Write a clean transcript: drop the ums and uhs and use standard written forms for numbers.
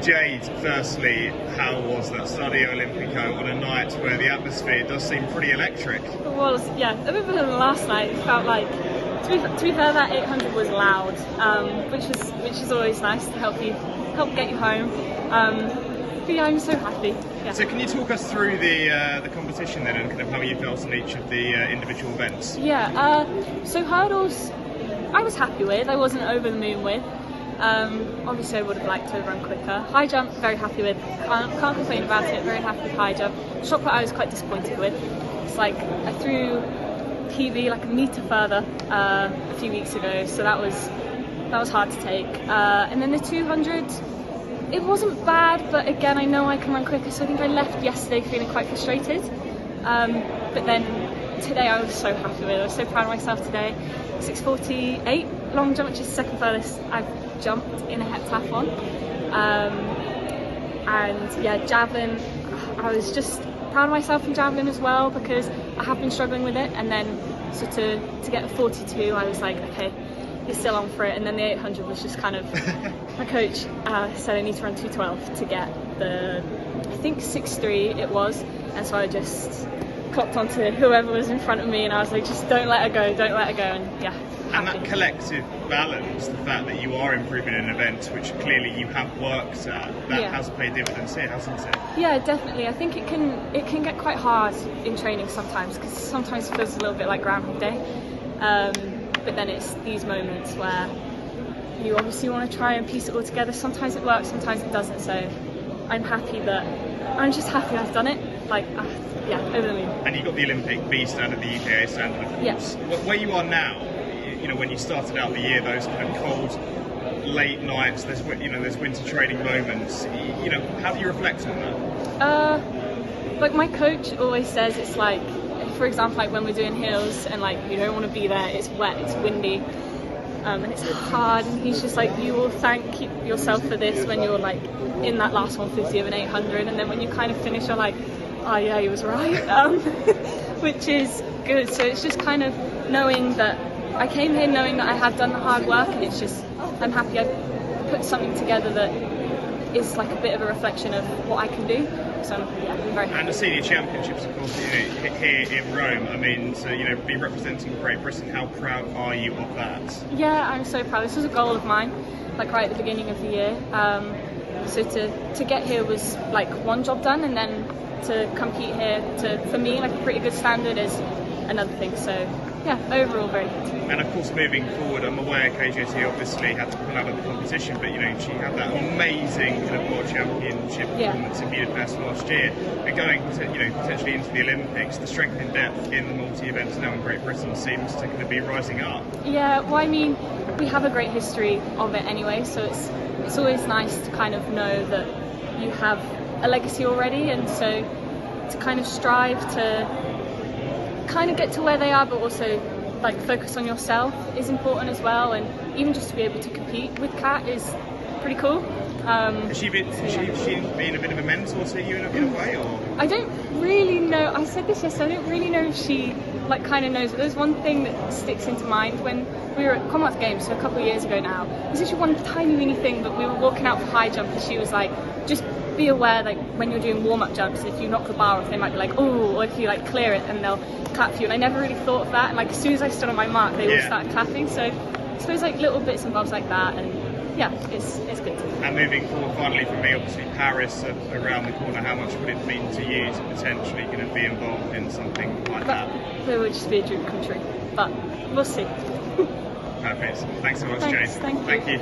Jade, firstly, how was that Stadio Olimpico on a night where the atmosphere does seem pretty electric? It was, yeah, a bit better than last night. It felt like, to be fair, that 800 was loud, which is always nice to help get you home. But yeah, I'm so happy. Yeah. So can you talk us through the competition then, and kind of how you felt in each of the individual events? Yeah, so hurdles, I was happy with. I wasn't over the moon with. Obviously I would have liked to have run quicker. High jump, very happy with. Can't complain about it, very happy with high jump. Shot put I was quite disappointed with. It's like I threw PB like a metre further a few weeks ago, so that was hard to take. And then the 200, it wasn't bad, but again I know I can run quicker, so I think I left yesterday feeling quite frustrated. But then today I was so happy with it. I was so proud of myself today. 6:48 long jump, which is the second furthest I've jumped in a heptathlon. And yeah, javelin, I was just proud of myself in javelin as well, because I have been struggling with it, and then so to get a 42 I was like, okay, you're still on for it. And then the 800 was just kind of my coach said I need to run 2:12 to get the, I think 6:3 it was, and so I just clocked onto whoever was in front of me and I was like, just don't let her go, and yeah. And that collective balance, the fact that you are improving in an event which clearly you have worked at, that has paid dividends here, hasn't it? Yeah, definitely. I think it can get quite hard in training sometimes, because sometimes it feels a little bit like Groundhog Day. But then it's these moments where you obviously want to try and piece it all together. Sometimes it works, sometimes it doesn't. So I'm just happy I've done it. Like, yeah, over the moon. And you got the Olympic B standard, the UKA standard, of course. Yeah. Where you are now, you know, when you started out the year, those kind of cold, late nights, there's winter training moments. You know, how do you reflect on that? Like my coach always says, it's like, for example, like when we're doing hills and like you don't want to be there, it's wet, it's windy, and it's hard, and he's just like, you will thank yourself for this when you're like in that last 150 of an 800, and then when you kind of finish you're like, oh yeah, he was right, which is good. So it's just kind of knowing that I came here knowing that I had done the hard work, and it's just, I'm happy I've put something together that is like a bit of a reflection of what I can do. So yeah, I'm very happy. And the senior championships, of course, here in Rome. I mean, to be representing Great Britain, how proud are you of that? Yeah, I'm so proud. This was a goal of mine, like right at the beginning of the year. So to get here was like one job done, and then to compete here, for me, like a pretty good standard is another thing. So yeah, overall very good. And of course, moving forward, I'm aware KJT obviously had to pull out of the competition, but she had that amazing kind of world championship performance in Budapest last year. And going potentially into the Olympics, the strength in depth in the multi-events now in Great Britain seems to kind of be rising up. Yeah, well, I mean, we have a great history of it anyway, so it's always nice to kind of know that you have a legacy already, and so to kind of strive to kind of get to where they are, but also like focus on yourself is important as well, and even just to be able to compete with Kat is pretty cool. Has she been a bit of a mentor to you in a way, or? I don't really know. I said this yesterday. I don't really know if she like kind of knows. But there's one thing that sticks into mind when we were at Commonwealth Games, so a couple of years ago now. There's actually one tiny weeny thing, but we were walking out for high jump, and she was like, just be aware, like when you're doing warm-up jumps, if you knock the bar off, they might be like, oh, or if you like clear it, and they'll clap for you. And I never really thought of that. And like as soon as I stood on my mark, they all started clapping. So I suppose like little bits and bobs like that, and yeah, it's good. And moving forward, finally for me, obviously Paris around the corner, how much would it mean to you to potentially going to be involved in something like that? It would just be a dream come true, but we'll see. Perfect. Thanks so much, Thanks, Jade. Thank you.